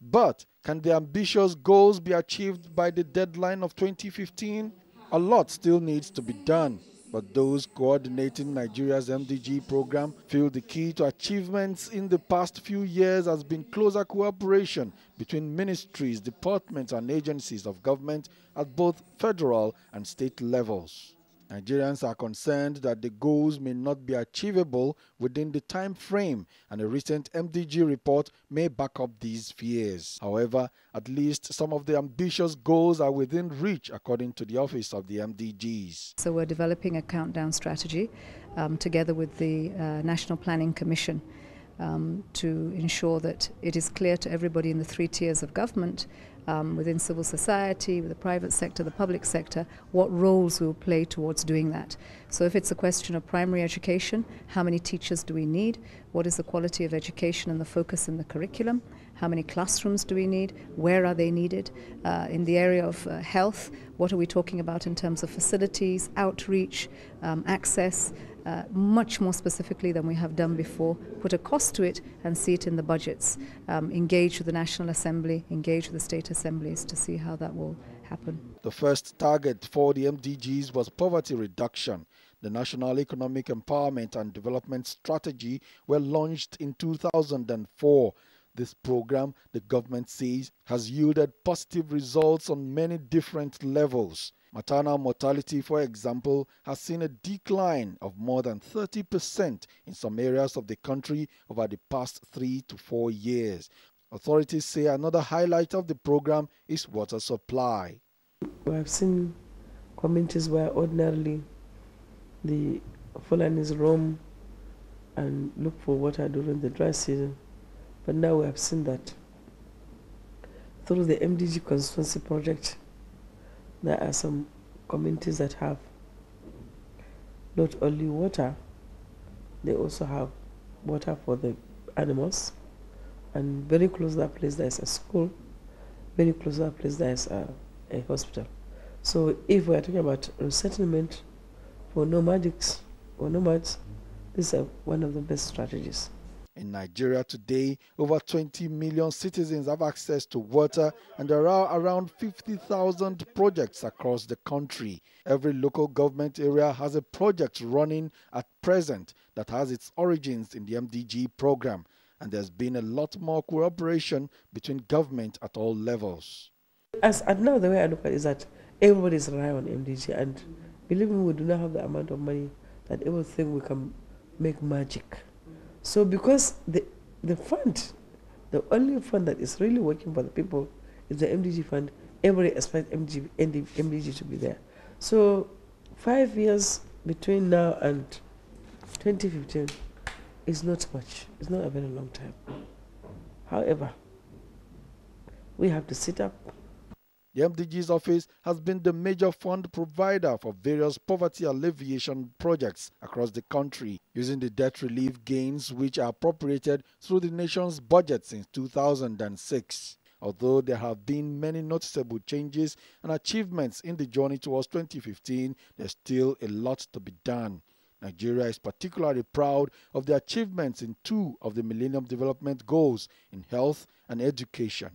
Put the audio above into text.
But can the ambitious goals be achieved by the deadline of 2015? A lot still needs to be done. But those coordinating Nigeria's MDG program feel the key to achievements in the past few years has been closer cooperation between ministries, departments and agencies of government at both federal and state levels. Nigerians are concerned that the goals may not be achievable within the time frame, and a recent MDG report may back up these fears. However, at least some of the ambitious goals are within reach, according to the Office of the MDGs. So we're developing a countdown strategy together with the National Planning Commission to ensure that it is clear to everybody in the 3 tiers of government, within civil society, with the private sector, the public sector, what roles we will play towards doing that. So if it's a question of primary education, how many teachers do we need? What is the quality of education and the focus in the curriculum? How many classrooms do we need? Where are they needed? In the area of health, what are we talking about in terms of facilities, outreach, access? Much more specifically than we have done before, put a cost to it and see it in the budgets. Engage with the National Assembly, engage with the state assemblies to see how that will happen. The first target for the MDGs was poverty reduction. The National Economic Empowerment and Development Strategy were launched in 2004. This program, the government says, has yielded positive results on many different levels. Maternal mortality, for example, has seen a decline of more than 30% in some areas of the country over the past 3 to 4 years. Authorities say another highlight of the program is water supply. We have seen communities where ordinarily the Fulanis roam and look for water during the dry season. But now we have seen that through the MDG constituency project, there are some communities that have not only water, they also have water for the animals. And very close to that place there is a school, very close to that place there is a hospital. So if we are talking about resettlement for nomadics or nomads, this is one of the best strategies. In Nigeria today, over 20 million citizens have access to water, and there are around 50,000 projects across the country. Every local government area has a project running at present that has its origins in the MDG program, and there's been a lot more cooperation between government at all levels. As at now, the way I look at it is that everybody is relying on MDG, and believe me, we do not have the amount of money that everything we can make magic. So because the fund, the only fund that is really working for the people is the MDG fund, everybody expects MDG to be there. So 5 years between now and 2015 is not much. It's not a very long time. However, we have to sit up. The MDG's office has been the major fund provider for various poverty alleviation projects across the country, using the debt relief gains which are appropriated through the nation's budget since 2006. Although there have been many noticeable changes and achievements in the journey towards 2015, there's still a lot to be done. Nigeria is particularly proud of the achievements in 2 of the Millennium Development Goals in health and education.